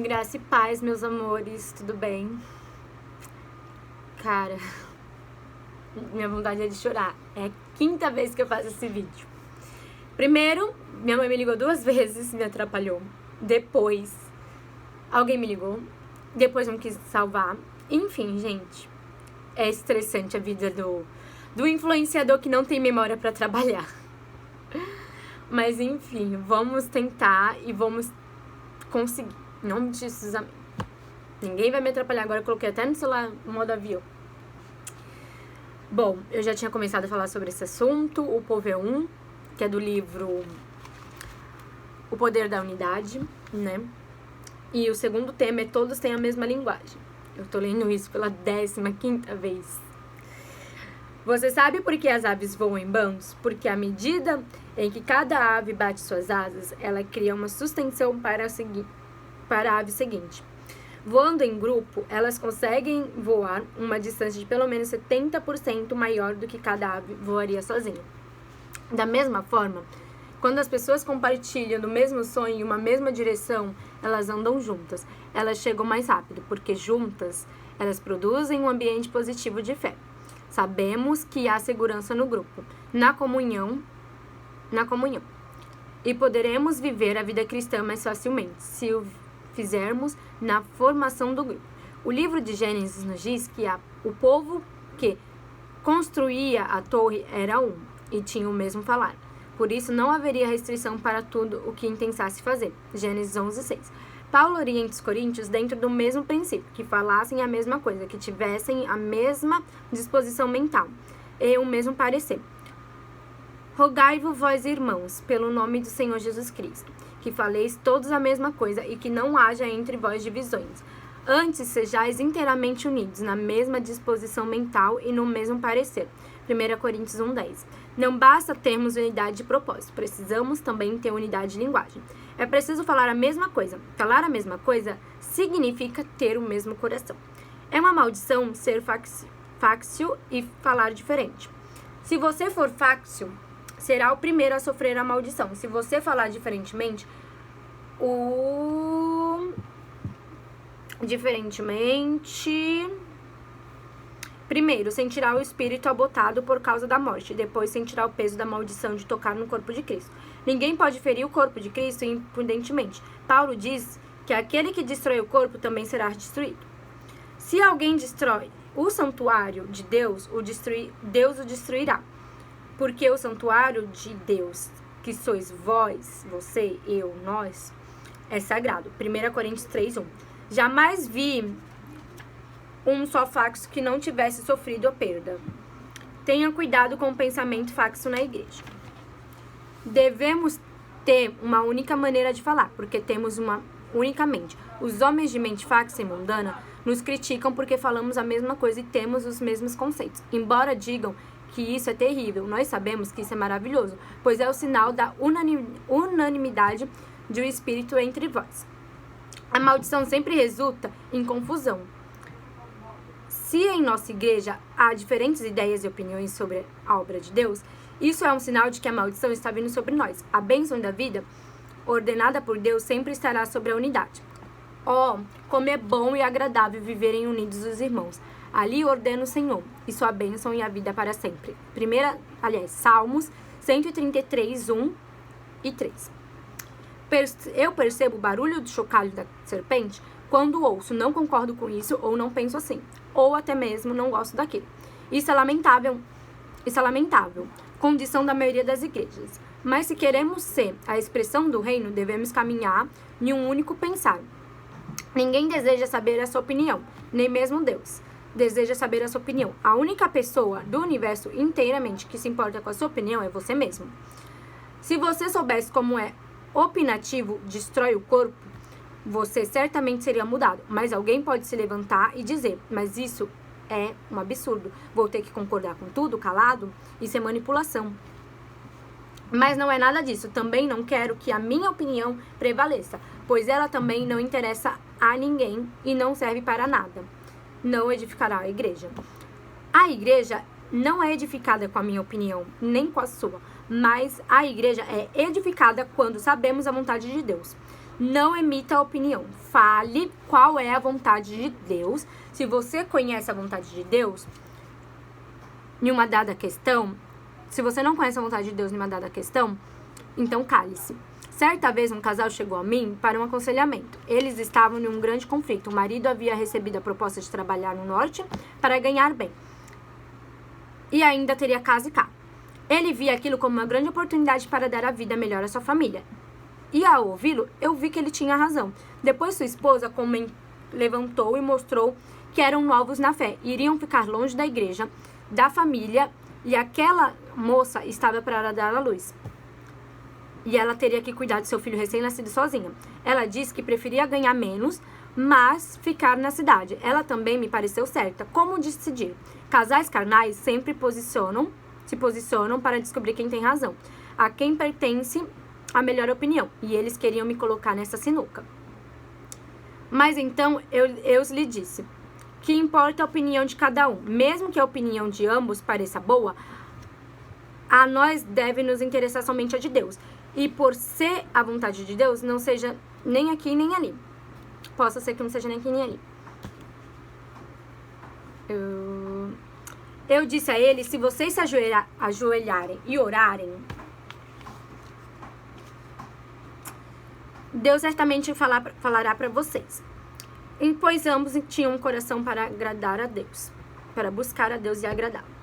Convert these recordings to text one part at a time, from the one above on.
Graça e paz, meus amores, tudo bem? Cara, minha vontade é de chorar. É a quinta vez que eu faço esse vídeo. Primeiro, minha mãe me ligou 2 vezes, me atrapalhou. Depois, alguém me ligou. Depois não quis salvar. Enfim, gente, é estressante a vida do influenciador que não tem memória pra trabalhar. Mas enfim, vamos tentar e vamos conseguir. Em nome de Jesus, amém. Ninguém vai me atrapalhar agora, eu coloquei até no celular no modo avião. Bom, eu já tinha começado a falar sobre esse assunto, o povo é um, que é do livro O Poder da Unidade, né? E o segundo tema é Todos Têm a Mesma Linguagem. Eu tô lendo isso pela 15ª vez. Você sabe por que as aves voam em bandos? Porque à medida em que cada ave bate suas asas, ela cria uma sustentação para a ave seguinte. Voando em grupo, elas conseguem voar uma distância de pelo menos 70% maior do que cada ave voaria sozinha. Da mesma forma, quando as pessoas compartilham do mesmo sonho e uma mesma direção, elas andam juntas. Elas chegam mais rápido, porque juntas elas produzem um ambiente positivo de fé. Sabemos que há segurança no grupo, na comunhão. E poderemos viver a vida cristã mais facilmente, se o fizermos na formação do grupo. O livro de Gênesis nos diz que o povo que construía a torre era um e tinha o mesmo falar. Por isso, não haveria restrição para tudo o que intensasse fazer. Gênesis 11:6. Paulo orienta os coríntios dentro do mesmo princípio, que falassem a mesma coisa, que tivessem a mesma disposição mental e o mesmo parecer. Rogai-vos, vós irmãos, pelo nome do Senhor Jesus Cristo, que faleis todos a mesma coisa e que não haja entre vós divisões. Antes sejais inteiramente unidos na mesma disposição mental e no mesmo parecer. 1 Coríntios 1:10. Não basta termos unidade de propósito, precisamos também ter unidade de linguagem. É preciso falar a mesma coisa. Falar a mesma coisa significa ter o mesmo coração. É uma maldição ser fácil e falar diferente. Se você for fácil, será o primeiro a sofrer a maldição. Se você falar diferentemente, primeiro sentirá o espírito abotado por causa da morte, depois sentirá o peso da maldição de tocar no corpo de Cristo. Ninguém pode ferir o corpo de Cristo imprudentemente. Paulo diz que aquele que destrói o corpo também será destruído. Se alguém destrói o santuário de Deus, Deus o destruirá. Porque o santuário de Deus, que sois vós, você, eu, nós, é sagrado. 1 Coríntios 3:1. Jamais vi um só fácil que não tivesse sofrido a perda. Tenha cuidado com o pensamento fácil na igreja. Devemos ter uma única maneira de falar, porque temos uma única mente. Os homens de mente fácil e mundana nos criticam porque falamos a mesma coisa e temos os mesmos conceitos. Embora digam que isso é terrível, nós sabemos que isso é maravilhoso, pois é o sinal da unanimidade de um espírito entre vós. A maldição sempre resulta em confusão. Se em nossa igreja há diferentes ideias e opiniões sobre a obra de Deus, isso é um sinal de que a maldição está vindo sobre nós. A bênção da vida, ordenada por Deus, sempre estará sobre a unidade. Oh, como é bom e agradável viverem unidos os irmãos. Ali ordena o Senhor, e sua bênção e a vida para sempre. Salmos 133, 1 e 3. Eu percebo o barulho do chocalho da serpente quando ouço, não concordo com isso ou não penso assim, ou até mesmo não gosto daquilo. Isso é lamentável, condição da maioria das igrejas. Mas se queremos ser a expressão do reino, devemos caminhar em um único pensar. Ninguém deseja saber a sua opinião, nem mesmo Deus deseja saber a sua opinião. A única pessoa do universo inteiramente que se importa com a sua opinião é você mesmo. Se você soubesse como é opinativo, destrói o corpo, você certamente seria mudado. Mas alguém pode se levantar e dizer, mas isso é um absurdo. Vou ter que concordar com tudo, calado? Isso é manipulação. Mas não é nada disso. Também não quero que a minha opinião prevaleça, pois ela também não interessa a ninguém e não serve para nada. Não edificará a igreja. A igreja não é edificada com a minha opinião, nem com a sua, mas a igreja é edificada quando sabemos a vontade de Deus. Não emita opinião. Fale qual é a vontade de Deus. Se você conhece a vontade de Deus em uma dada questão, se você não conhece a vontade de Deus em uma dada questão, então cale-se. Certa vez um casal chegou a mim para um aconselhamento. Eles estavam em um grande conflito. O marido havia recebido a proposta de trabalhar no norte para ganhar bem. E ainda teria casa e carro. Ele via aquilo como uma grande oportunidade para dar a vida melhor à sua família. E ao ouvi-lo, eu vi que ele tinha razão. Depois sua esposa levantou e mostrou que eram novos na fé. Iriam ficar longe da igreja, da família, e aquela moça estava para dar à luz. E ela teria que cuidar de seu filho recém-nascido sozinha. Ela disse que preferia ganhar menos, mas ficar na cidade. Ela também me pareceu certa. Como decidir? Casais carnais sempre se posicionam para descobrir quem tem razão, a quem pertence a melhor opinião. E eles queriam me colocar nessa sinuca. Mas então eu lhe disse que importa a opinião de cada um. Mesmo que a opinião de ambos pareça boa, a nós deve nos interessar somente a de Deus. E por ser a vontade de Deus, não seja nem aqui nem ali. Possa ser que não seja nem aqui nem ali. Eu disse a ele, se vocês se ajoelharem e orarem, Deus certamente falará para vocês. E pois ambos tinham um coração para agradar a Deus, para buscar a Deus e agradá-lo.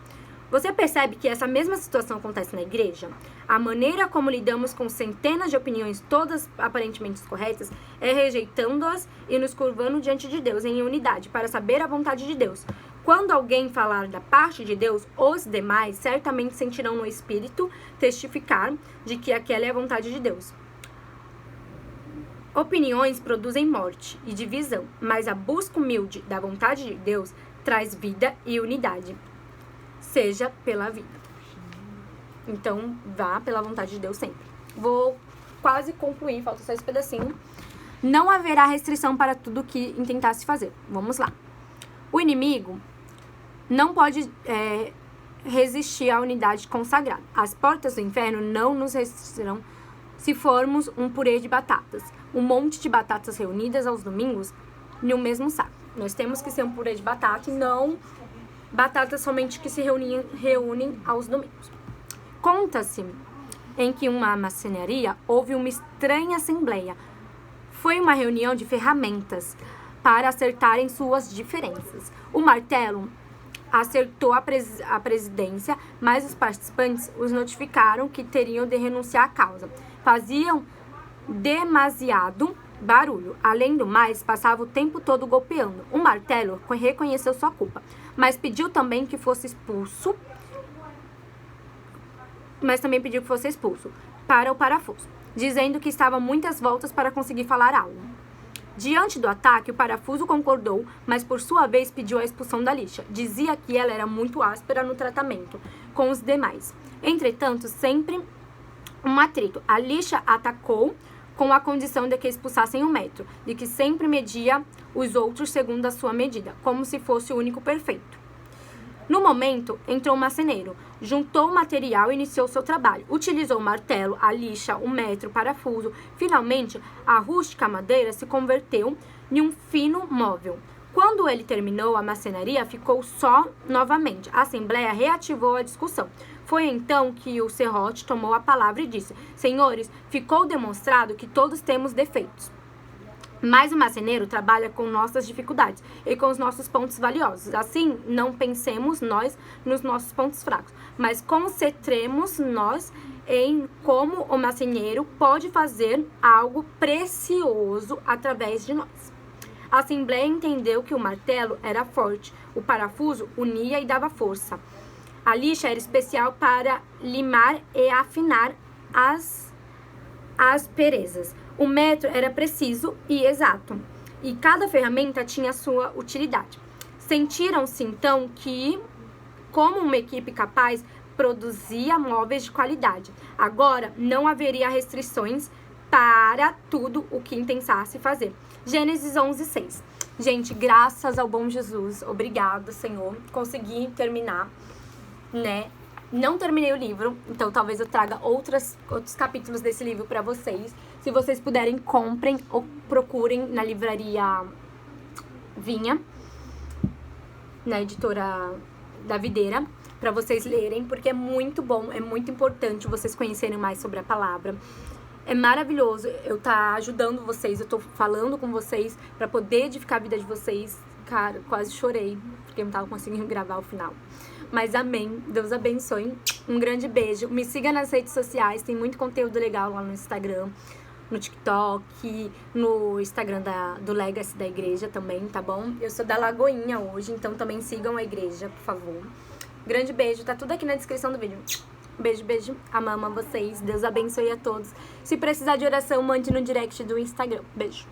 Você percebe que essa mesma situação acontece na igreja? A maneira como lidamos com centenas de opiniões, todas aparentemente corretas, é rejeitando-as e nos curvando diante de Deus em unidade, para saber a vontade de Deus. Quando alguém falar da parte de Deus, os demais certamente sentirão no Espírito testificar de que aquela é a vontade de Deus. Opiniões produzem morte e divisão, mas a busca humilde da vontade de Deus traz vida e unidade. Seja pela vida. Então, vá pela vontade de Deus sempre. Vou quase concluir, falta só esse pedacinho. Não haverá restrição para tudo que intentasse fazer. Vamos lá. O inimigo não pode resistir à unidade consagrada. As portas do inferno não nos resistirão se formos um purê de batatas. Um monte de batatas reunidas aos domingos em um mesmo saco. Nós temos que ser um purê de batata e não batatas somente que se reúnem aos domingos. Conta-se em que uma marcenaria houve uma estranha assembleia. Foi uma reunião de ferramentas para acertarem suas diferenças. O martelo acertou a presidência, mas os participantes os notificaram que teriam de renunciar à causa. Faziam demasiado barulho. Além do mais, passava o tempo todo golpeando. O martelo reconheceu sua culpa, mas pediu também que fosse expulso. Para o parafuso, dizendo que estava muitas voltas para conseguir falar algo. Diante do ataque, o parafuso concordou, mas por sua vez pediu a expulsão da lixa. Dizia que ela era muito áspera no tratamento com os demais. Entretanto, sempre um atrito. A lixa atacou com a condição de que expulsassem 1 metro, de que sempre media os outros segundo a sua medida, como se fosse o único perfeito. No momento, entrou um marceneiro, juntou o material e iniciou seu trabalho. Utilizou o martelo, a lixa, o metro, o parafuso. Finalmente, a rústica madeira se converteu em um fino móvel. Quando ele terminou, a marcenaria ficou só novamente. A assembleia reativou a discussão. Foi então que o serrote tomou a palavra e disse: Senhores, ficou demonstrado que todos temos defeitos. Mas o marceneiro trabalha com nossas dificuldades e com os nossos pontos valiosos. Assim, não pensemos nós nos nossos pontos fracos, mas concentremos nós em como o marceneiro pode fazer algo precioso através de nós. A assembleia entendeu que o martelo era forte, o parafuso unia e dava força. A lixa era especial para limar e afinar as asperezas. O metro era preciso e exato, e cada ferramenta tinha sua utilidade. Sentiram-se então que, como uma equipe capaz, produzia móveis de qualidade. Agora não haveria restrições para tudo o que intentasse fazer. Gênesis 11:6. Gente, graças ao bom Jesus, obrigada, Senhor, consegui terminar, né, Não terminei o livro, então talvez eu traga outros capítulos desse livro pra vocês. Se vocês puderem, comprem ou procurem na livraria Vinha, na editora da Videira, pra vocês lerem, porque é muito bom, é muito importante vocês conhecerem mais sobre a palavra. É maravilhoso eu tá ajudando vocês, eu tô falando com vocês pra poder edificar a vida de vocês. Cara, quase chorei, porque eu não tava conseguindo gravar o final. Mas amém, Deus abençoe. Um grande beijo. Me siga nas redes sociais, tem muito conteúdo legal lá no Instagram, no TikTok, no Instagram do Legacy da igreja também, tá bom? Eu sou da Lagoinha hoje, então também sigam a igreja, por favor. Grande beijo, tá tudo aqui na descrição do vídeo. Beijo, beijo. Amamos vocês. Deus abençoe a todos. Se precisar de oração, mande no direct do Instagram. Beijo.